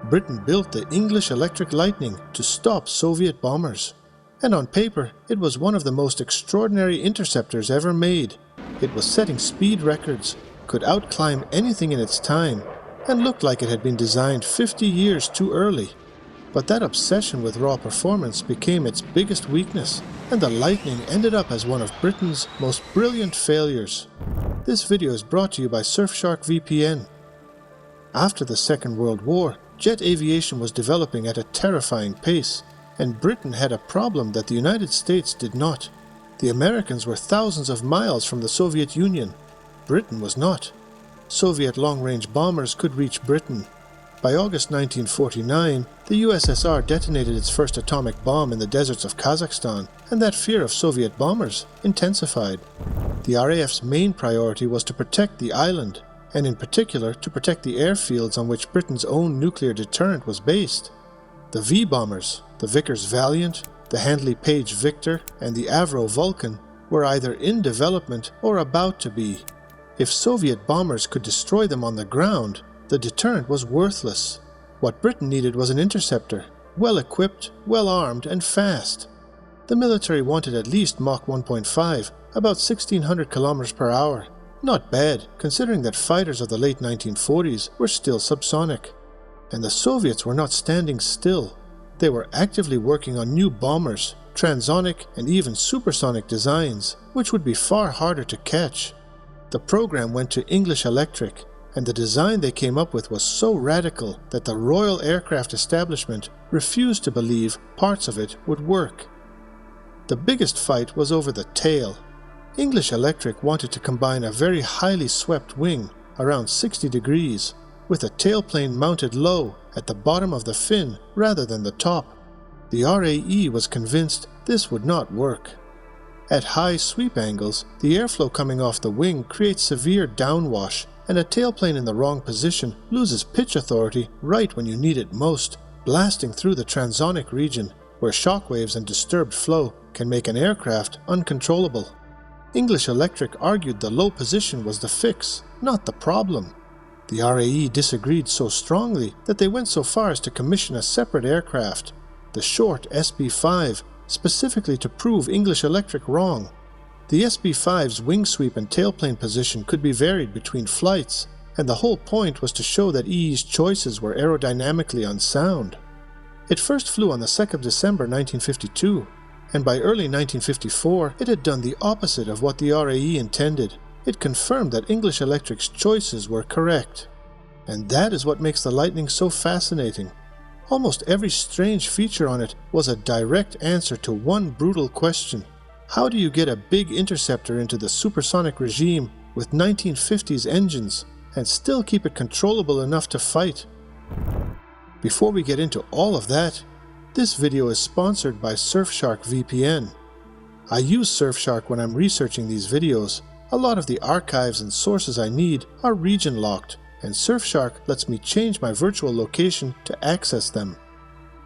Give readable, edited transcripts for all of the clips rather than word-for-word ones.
Britain built the English Electric Lightning to stop Soviet bombers. And on paper, it was one of the most extraordinary interceptors ever made. It was setting speed records, could outclimb anything in its time, and looked like it had been designed 50 years too early. But that obsession with raw performance became its biggest weakness, and the Lightning ended up as one of Britain's most brilliant failures. This video is brought to you by Surfshark VPN. After the Second World War, jet aviation was developing at a terrifying pace, and Britain had a problem that the United States did not. The Americans were thousands of miles from the Soviet Union. Britain was not. Soviet long-range bombers could reach Britain. By August 1949, the USSR detonated its first atomic bomb in the deserts of Kazakhstan, and that fear of Soviet bombers intensified. The RAF's main priority was to protect the island, and in particular to protect the airfields on which Britain's own nuclear deterrent was based. The V-bombers, the Vickers Valiant, the Handley Page Victor, and the Avro Vulcan were either in development or about to be. If Soviet bombers could destroy them on the ground, the deterrent was worthless. What Britain needed was an interceptor, well-equipped, well-armed, and fast. The military wanted at least Mach 1.5, about 1,600 kilometers per hour. Not bad, considering that fighters of the late 1940s were still subsonic. And the Soviets were not standing still. They were actively working on new bombers, transonic and even supersonic designs, which would be far harder to catch. The program went to English Electric, and the design they came up with was so radical that the Royal Aircraft Establishment refused to believe parts of it would work. The biggest fight was over the tail. English Electric wanted to combine a very highly swept wing, around 60 degrees, with a tailplane mounted low at the bottom of the fin rather than the top. The RAE was convinced this would not work. At high sweep angles, the airflow coming off the wing creates severe downwash, and a tailplane in the wrong position loses pitch authority right when you need it most, blasting through the transonic region, where shockwaves and disturbed flow can make an aircraft uncontrollable. English Electric argued the low position was the fix, not the problem. The RAE disagreed so strongly that they went so far as to commission a separate aircraft, the short SB-5, specifically to prove English Electric wrong. The SB-5's wing sweep and tailplane position could be varied between flights, and the whole point was to show that EE's choices were aerodynamically unsound. It first flew on the 2nd of December 1952, and by early 1954 it had done the opposite of what the RAE intended. It confirmed that English Electric's choices were correct. And that is what makes the Lightning so fascinating. Almost every strange feature on it was a direct answer to one brutal question. How do you get a big interceptor into the supersonic regime with 1950s engines and still keep it controllable enough to fight? Before we get into all of that, this video is sponsored by Surfshark VPN. I use Surfshark when I'm researching these videos. A lot of the archives and sources I need are region locked, and Surfshark lets me change my virtual location to access them.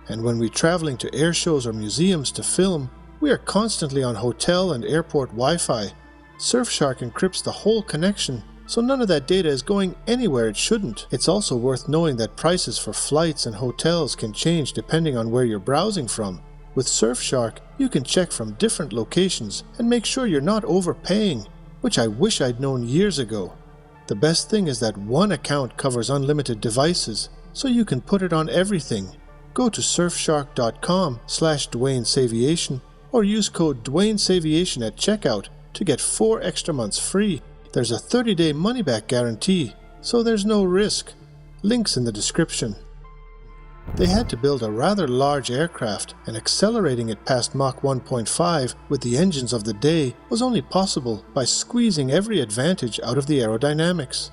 And when we're traveling to air shows or museums to film, we are constantly on hotel and airport Wi-Fi. Surfshark encrypts the whole connection, so none of that data is going anywhere it shouldn't. It's also worth knowing that prices for flights and hotels can change depending on where you're browsing from. With Surfshark, you can check from different locations and make sure you're not overpaying, which I wish I'd known years ago. The best thing is that one account covers unlimited devices, so you can put it on everything. Go to surfshark.com/DwayneSaviation or use code DwayneSaviation at checkout to get 4 extra months free. There's a 30-day money-back guarantee, so there's no risk. Links in the description. They had to build a rather large aircraft, and accelerating it past Mach 1.5 with the engines of the day was only possible by squeezing every advantage out of the aerodynamics.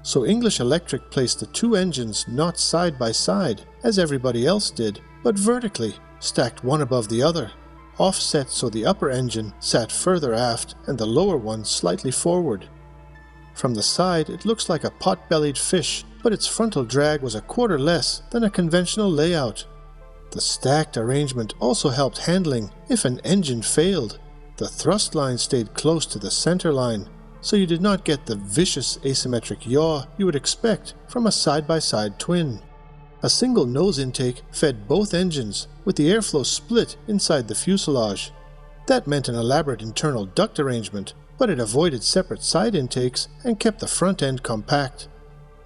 So English Electric placed the 2 engines not side by side, as everybody else did, but vertically, stacked one above the other, offset so the upper engine sat further aft and the lower one slightly forward. From the side it looks like a pot-bellied fish, but its frontal drag was a quarter less than a conventional layout. The stacked arrangement also helped handling if an engine failed. The thrust line stayed close to the center line, so you did not get the vicious asymmetric yaw you would expect from a side-by-side twin. A single nose intake fed both engines, with the airflow split inside the fuselage. That meant an elaborate internal duct arrangement, but it avoided separate side intakes and kept the front end compact.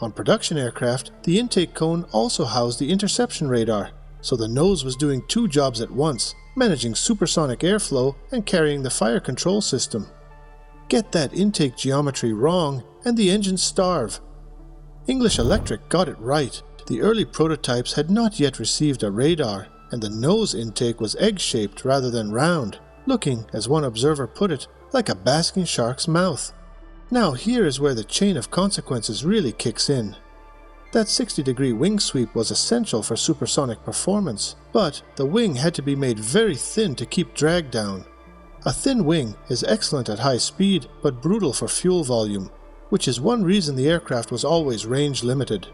On production aircraft, the intake cone also housed the interception radar, so the nose was doing two jobs at once, managing supersonic airflow and carrying the fire control system. Get that intake geometry wrong, and the engines starve. English Electric got it right. The early prototypes had not yet received a radar, and the nose intake was egg-shaped rather than round, looking, as one observer put it, like a basking shark's mouth. Now here is where the chain of consequences really kicks in. That 60-degree wing sweep was essential for supersonic performance, but the wing had to be made very thin to keep drag down. A thin wing is excellent at high speed, but brutal for fuel volume, which is one reason the aircraft was always range limited.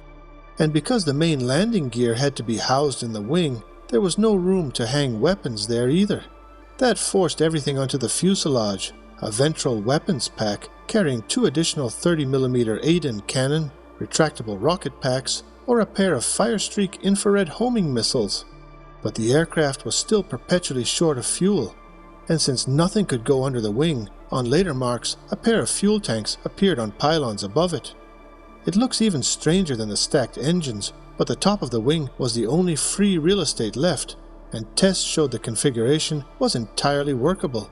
And because the main landing gear had to be housed in the wing, there was no room to hang weapons there either. That forced everything onto the fuselage, a ventral weapons pack carrying 2 additional 30mm Aden cannon, retractable rocket packs, or a pair of Firestreak infrared homing missiles. But the aircraft was still perpetually short of fuel, and since nothing could go under the wing, on later Machs a pair of fuel tanks appeared on pylons above it. It looks even stranger than the stacked engines, but the top of the wing was the only free real estate left, and tests showed the configuration was entirely workable.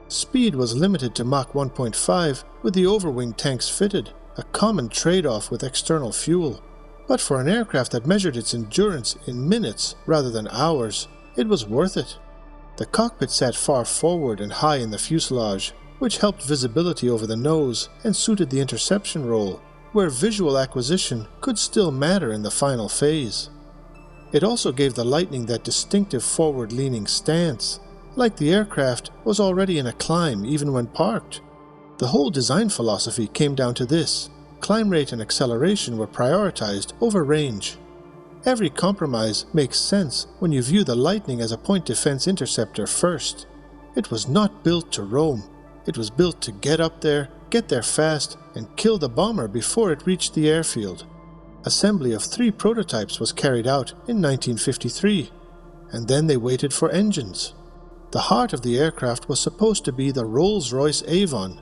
Speed was limited to Mach 1.5 with the overwing tanks fitted, a common trade-off with external fuel. But for an aircraft that measured its endurance in minutes rather than hours, it was worth it. The cockpit sat far forward and high in the fuselage, which helped visibility over the nose and suited the interception role, where visual acquisition could still matter in the final phase. It also gave the Lightning that distinctive forward-leaning stance, like the aircraft was already in a climb even when parked. The whole design philosophy came down to this: climb rate and acceleration were prioritized over range. Every compromise makes sense when you view the Lightning as a point defense interceptor first. It was not built to roam. It was built to get up there, get there fast, and kill the bomber before it reached the airfield. Assembly of 3 prototypes was carried out in 1953, and then they waited for engines. The heart of the aircraft was supposed to be the Rolls-Royce Avon,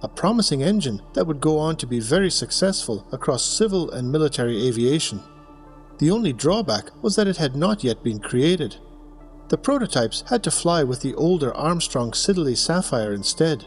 a promising engine that would go on to be very successful across civil and military aviation. The only drawback was that it had not yet been created. The prototypes had to fly with the older Armstrong Siddeley Sapphire instead.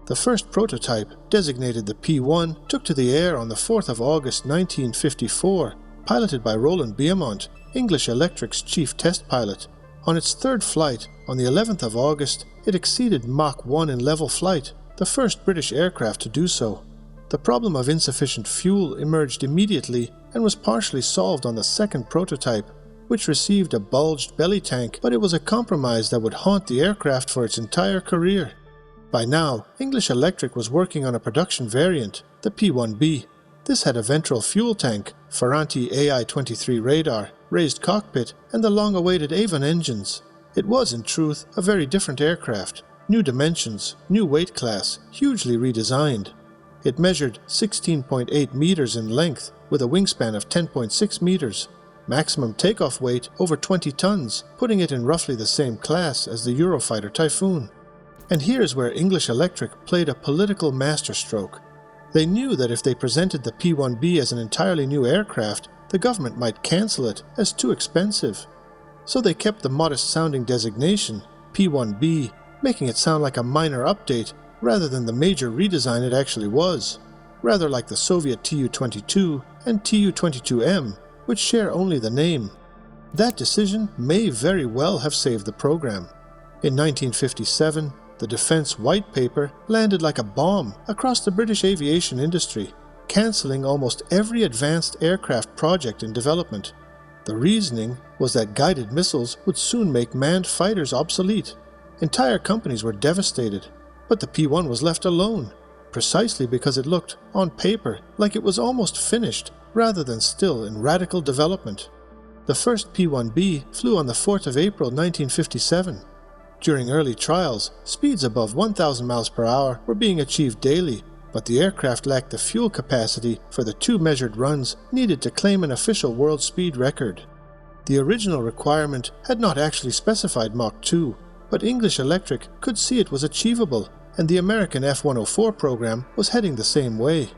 The first prototype, designated the P.1, took to the air on the 4th of August 1954, piloted by Roland Beaumont, English Electric's chief test pilot. On its 3rd flight, on the 11th of August, it exceeded Mach 1 in level flight, the first British aircraft to do so. The problem of insufficient fuel emerged immediately and was partially solved on the 2nd prototype, which received a bulged belly tank, but it was a compromise that would haunt the aircraft for its entire career. By now, English Electric was working on a production variant, the P-1B. This had a ventral fuel tank, Ferranti AI-23 radar, raised cockpit, and the long-awaited Avon engines. It was, in truth, a very different aircraft. New dimensions, new weight class, hugely redesigned. It measured 16.8 meters in length, with a wingspan of 10.6 meters. Maximum takeoff weight over 20 tons, putting it in roughly the same class as the Eurofighter Typhoon. And here's where English Electric played a political masterstroke. They knew that if they presented the P-1B as an entirely new aircraft, the government might cancel it as too expensive. So they kept the modest-sounding designation, P-1B, making it sound like a minor update rather than the major redesign it actually was, rather like the Soviet Tu-22 and Tu-22M, which share only the name. That decision may very well have saved the program. In 1957, the Defence White Paper landed like a bomb across the British aviation industry, cancelling almost every advanced aircraft project in development. The reasoning was that guided missiles would soon make manned fighters obsolete. Entire companies were devastated, but the P-1 was left alone, precisely because it looked, on paper, like it was almost finished rather than still in radical development. The first P-1B flew on the 4th of April 1957. During early trials, speeds above 1,000 miles per hour were being achieved daily, but the aircraft lacked the fuel capacity for the 2 measured runs needed to claim an official world speed record. The original requirement had not actually specified Mach 2, but English Electric could see it was achievable, and the American F-104 program was heading the same way.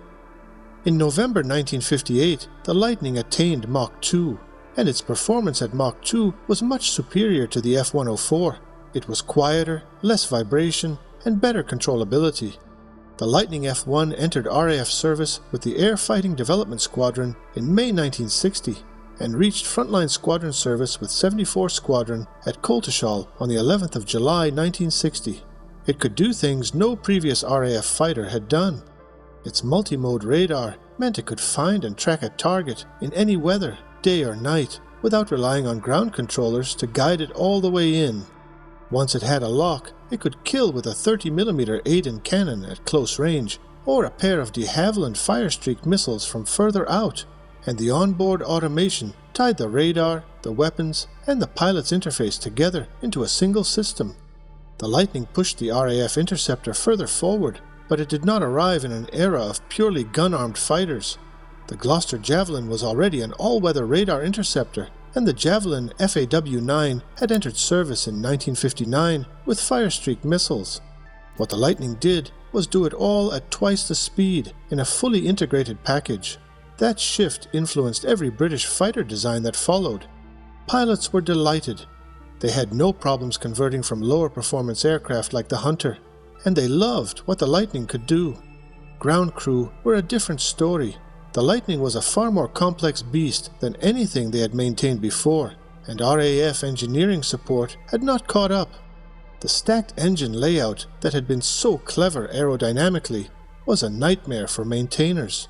In November 1958, the Lightning attained Mach 2, and its performance at Mach 2 was much superior to the F-104. It was quieter, less vibration, and better controllability. The Lightning F-1 entered RAF service with the Air Fighting Development Squadron in May 1960 and reached frontline squadron service with 74 Squadron at Coltishall on the 11th of July 1960. It could do things no previous RAF fighter had done. Its multi-mode radar meant it could find and track a target in any weather, day or night, without relying on ground controllers to guide it all the way in. Once it had a lock, it could kill with a 30mm Aden cannon at close range, or a pair of de Havilland Firestreak missiles from further out, and the onboard automation tied the radar, the weapons, and the pilot's interface together into a single system. The Lightning pushed the RAF Interceptor further forward, but it did not arrive in an era of purely gun-armed fighters. The Gloucester Javelin was already an all-weather radar interceptor, and the Javelin FAW-9 had entered service in 1959 with Firestreak missiles. What the Lightning did was do it all at twice the speed in a fully integrated package. That shift influenced every British fighter design that followed. Pilots were delighted. They had no problems converting from lower performance aircraft like the Hunter, and they loved what the Lightning could do. Ground crew were a different story. The Lightning was a far more complex beast than anything they had maintained before, and RAF engineering support had not caught up. The stacked engine layout that had been so clever aerodynamically was a nightmare for maintainers.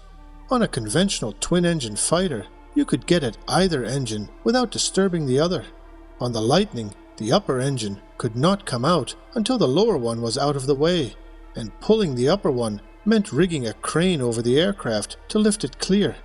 On a conventional twin-engine fighter, you could get at either engine without disturbing the other. On the Lightning, the upper engine could not come out until the lower one was out of the way, and pulling the upper one meant rigging a crane over the aircraft to lift it clear.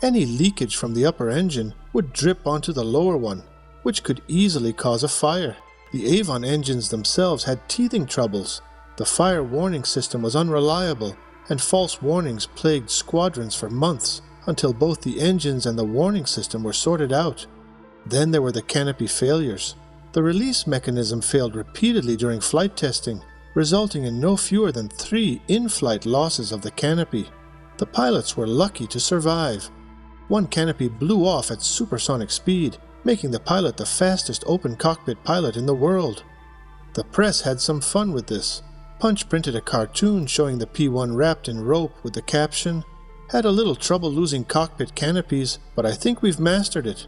Any leakage from the upper engine would drip onto the lower one, which could easily cause a fire. The Avon engines themselves had teething troubles. The fire warning system was unreliable, and false warnings plagued squadrons for months until both the engines and the warning system were sorted out. Then there were the canopy failures. The release mechanism failed repeatedly during flight testing, resulting in no fewer than 3 in-flight losses of the canopy. The pilots were lucky to survive. One canopy blew off at supersonic speed, making the pilot the fastest open cockpit pilot in the world. The press had some fun with this. Punch printed a cartoon showing the P-1 wrapped in rope with the caption, "Had a little trouble losing cockpit canopies, but I think we've mastered it."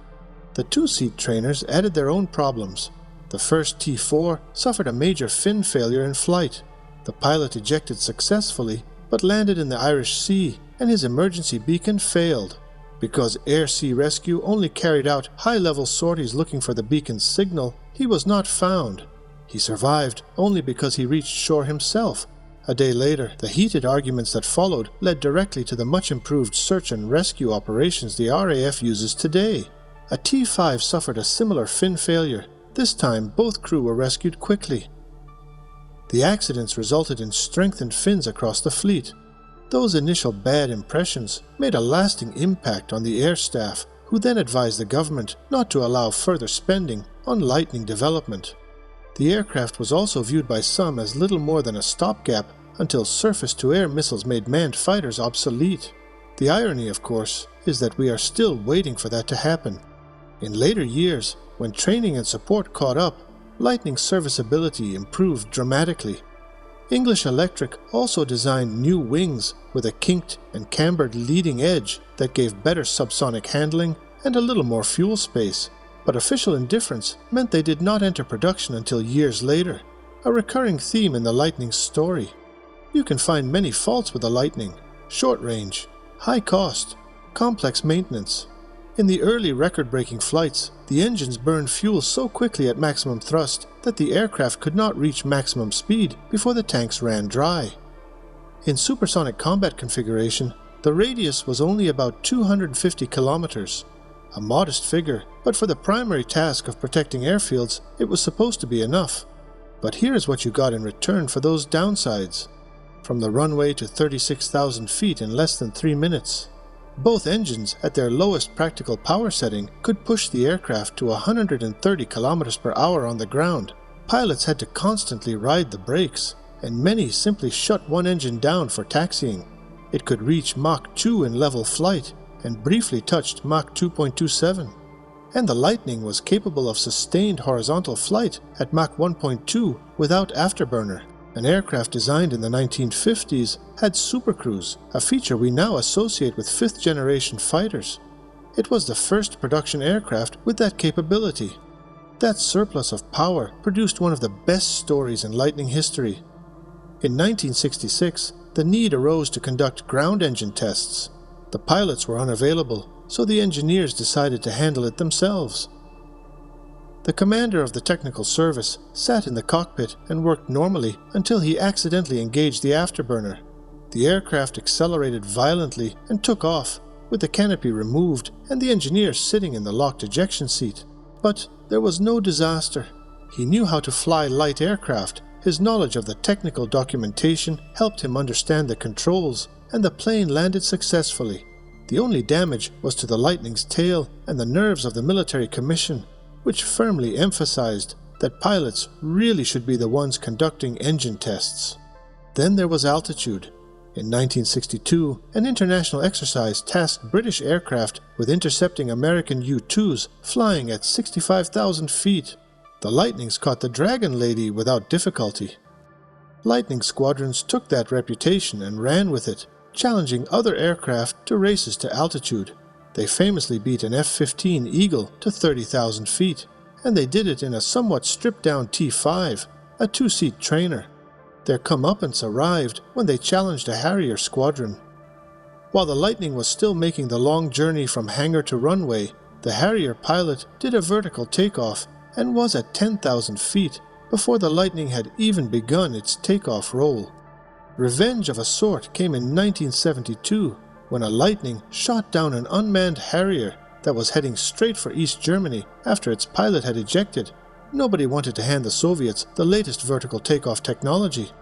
The two-seat trainers added their own problems. The first T-4 suffered a major fin failure in flight. The pilot ejected successfully, but landed in the Irish Sea, and his emergency beacon failed. Because Air-Sea Rescue only carried out high-level sorties looking for the beacon's signal, he was not found. He survived only because he reached shore himself. A day later, the heated arguments that followed led directly to the much-improved search and rescue operations the RAF uses today. A T-5 suffered a similar fin failure. This time, both crew were rescued quickly. The accidents resulted in strengthened fins across the fleet. Those initial bad impressions made a lasting impact on the air staff, who then advised the government not to allow further spending on Lightning development. The aircraft was also viewed by some as little more than a stopgap until surface-to-air missiles made manned fighters obsolete. The irony, of course, is that we are still waiting for that to happen. In later years, when training and support caught up, Lightning's serviceability improved dramatically. English Electric also designed new wings with a kinked and cambered leading edge that gave better subsonic handling and a little more fuel space, but official indifference meant they did not enter production until years later, a recurring theme in the Lightning's story. You can find many faults with the Lightning: short range, high cost, complex maintenance. In the early record-breaking flights, the engines burned fuel so quickly at maximum thrust that the aircraft could not reach maximum speed before the tanks ran dry. In supersonic combat configuration, the radius was only about 250 kilometers. A modest figure, but for the primary task of protecting airfields, it was supposed to be enough. But here is what you got in return for those downsides. from the runway to 36,000 feet in less than 3 minutes. Both engines, at their lowest practical power setting, could push the aircraft to 130 kilometers per hour on the ground. Pilots had to constantly ride the brakes, and many simply shut one engine down for taxiing. It could reach Mach 2 in level flight, and briefly touched Mach 2.27. And the Lightning was capable of sustained horizontal flight at Mach 1.2 without afterburner. An aircraft designed in the 1950s had supercruise, a feature we now associate with fifth-generation fighters. It was the first production aircraft with that capability. That surplus of power produced one of the best stories in Lightning history. In 1966, the need arose to conduct ground engine tests. The pilots were unavailable, so the engineers decided to handle it themselves. The commander of the technical service sat in the cockpit and worked normally until he accidentally engaged the afterburner. The aircraft accelerated violently and took off, with the canopy removed and the engineer sitting in the locked ejection seat. But there was no disaster. He knew how to fly light aircraft. His knowledge of the technical documentation helped him understand the controls, and the plane landed successfully. The only damage was to the Lightning's tail and the nerves of the military commission, which firmly emphasized that pilots really should be the ones conducting engine tests. Then there was altitude. In 1962, an international exercise tasked British aircraft with intercepting American U-2s flying at 65,000 feet. The Lightnings caught the Dragon Lady without difficulty. Lightning squadrons took that reputation and ran with it, challenging other aircraft to races to altitude. They famously beat an F-15 Eagle to 30,000 feet, and they did it in a somewhat stripped-down T-5, a two-seat trainer. Their comeuppance arrived when they challenged a Harrier squadron. While the Lightning was still making the long journey from hangar to runway, the Harrier pilot did a vertical takeoff and was at 10,000 feet before the Lightning had even begun its takeoff roll. Revenge of a sort came in 1972, when a Lightning shot down an unmanned Harrier that was heading straight for East Germany after its pilot had ejected. Nobody wanted to hand the Soviets the latest vertical takeoff technology.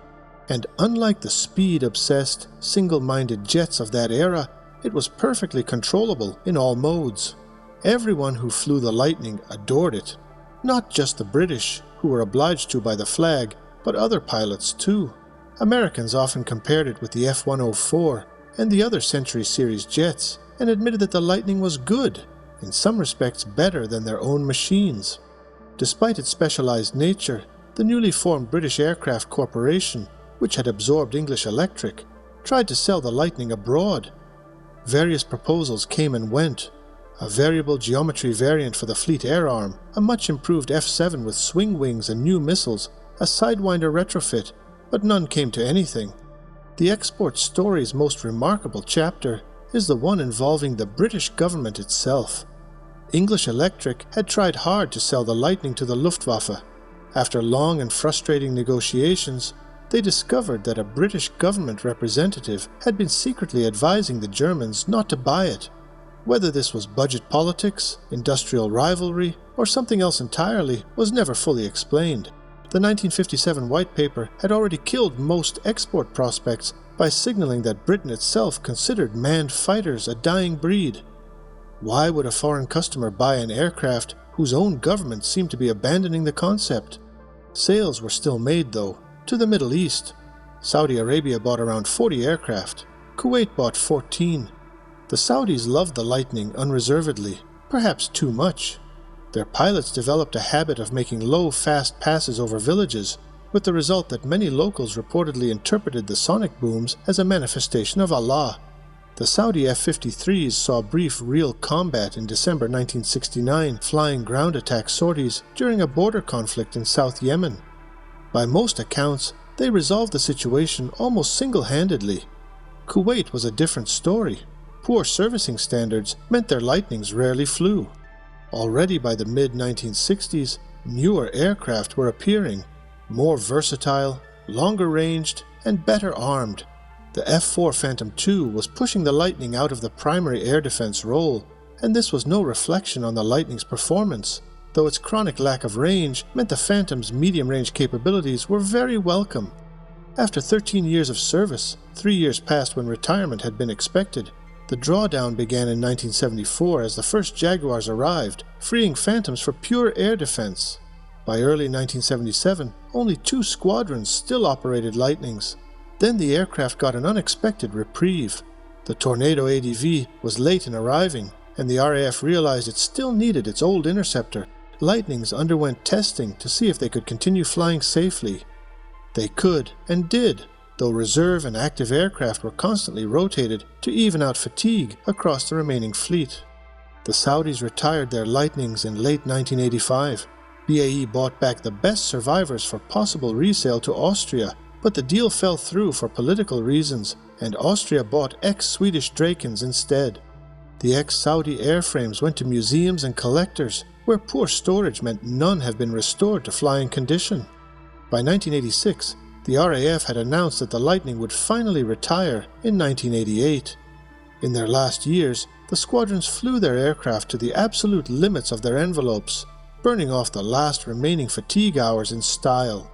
And unlike the speed-obsessed, single-minded jets of that era, it was perfectly controllable in all modes. Everyone who flew the Lightning adored it. Not just the British, who were obliged to by the flag, but other pilots too. Americans often compared it with the F-104 and the other Century Series jets, and admitted that the Lightning was good, in some respects better than their own machines. Despite its specialized nature, the newly formed British Aircraft Corporation, which had absorbed English Electric, tried to sell the Lightning abroad. Various proposals came and went. A variable geometry variant for the Fleet Air Arm, a much improved F-7 with swing wings and new missiles, a Sidewinder retrofit, but none came to anything. The export story's most remarkable chapter is the one involving the British government itself. English Electric had tried hard to sell the Lightning to the Luftwaffe. After long and frustrating negotiations, they discovered that a British government representative had been secretly advising the Germans not to buy it. Whether this was budget politics, industrial rivalry, or something else entirely was never fully explained. The 1957 White Paper had already killed most export prospects by signaling that Britain itself considered manned fighters a dying breed. Why would a foreign customer buy an aircraft whose own government seemed to be abandoning the concept? Sales were still made, though, to the Middle East. Saudi Arabia bought around 40 aircraft. Kuwait bought 14. The Saudis loved the Lightning unreservedly, perhaps too much. Their pilots developed a habit of making low, fast passes over villages, with the result that many locals reportedly interpreted the sonic booms as a manifestation of Allah. The Saudi F-53s saw brief real combat in December 1969, flying ground attack sorties during a border conflict in South Yemen. By most accounts, they resolved the situation almost single-handedly. Kuwait was a different story. Poor servicing standards meant their Lightnings rarely flew. Already by the mid-1960s, newer aircraft were appearing, more versatile, longer-ranged, and better armed. The F-4 Phantom II was pushing the Lightning out of the primary air defense role, and this was no reflection on the Lightning's performance, though its chronic lack of range meant the Phantom's medium-range capabilities were very welcome. After 13 years of service, 3 years passed when retirement had been expected. The drawdown began in 1974 as the first Jaguars arrived, freeing Phantoms for pure air defense. By early 1977, only 2 squadrons still operated Lightnings. Then the aircraft got an unexpected reprieve. The Tornado ADV was late in arriving, and the RAF realized it still needed its old interceptor. Lightnings underwent testing to see if they could continue flying safely. They could, and did, though reserve and active aircraft were constantly rotated to even out fatigue across the remaining fleet. The Saudis retired their Lightnings in late 1985. BAE bought back the best survivors for possible resale to Austria, but the deal fell through for political reasons, and Austria bought ex-Swedish Drakens instead. The ex-Saudi airframes went to museums and collectors, where poor storage meant none have been restored to flying condition. By 1986, the RAF had announced that the Lightning would finally retire in 1988. In their last years, the squadrons flew their aircraft to the absolute limits of their envelopes, burning off the last remaining fatigue hours in style.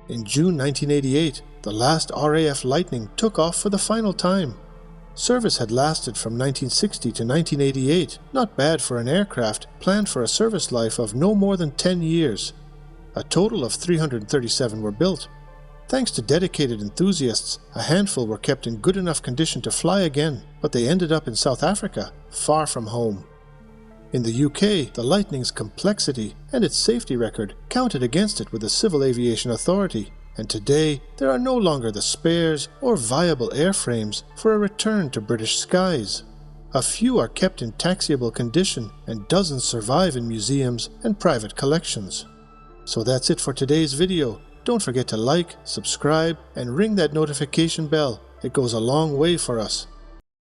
In June 1988, the last RAF Lightning took off for the final time. Service had lasted from 1960 to 1988, not bad for an aircraft planned for a service life of no more than 10 years. A total of 337 were built. Thanks to dedicated enthusiasts, a handful were kept in good enough condition to fly again, but they ended up in South Africa, far from home. In the UK, the Lightning's complexity and its safety record counted against it with the Civil Aviation Authority, and today there are no longer the spares or viable airframes for a return to British skies. A few are kept in taxiable condition, and dozens survive in museums and private collections. So that's it for today's video. Don't forget to like, subscribe, and ring that notification bell. It goes a long way for us.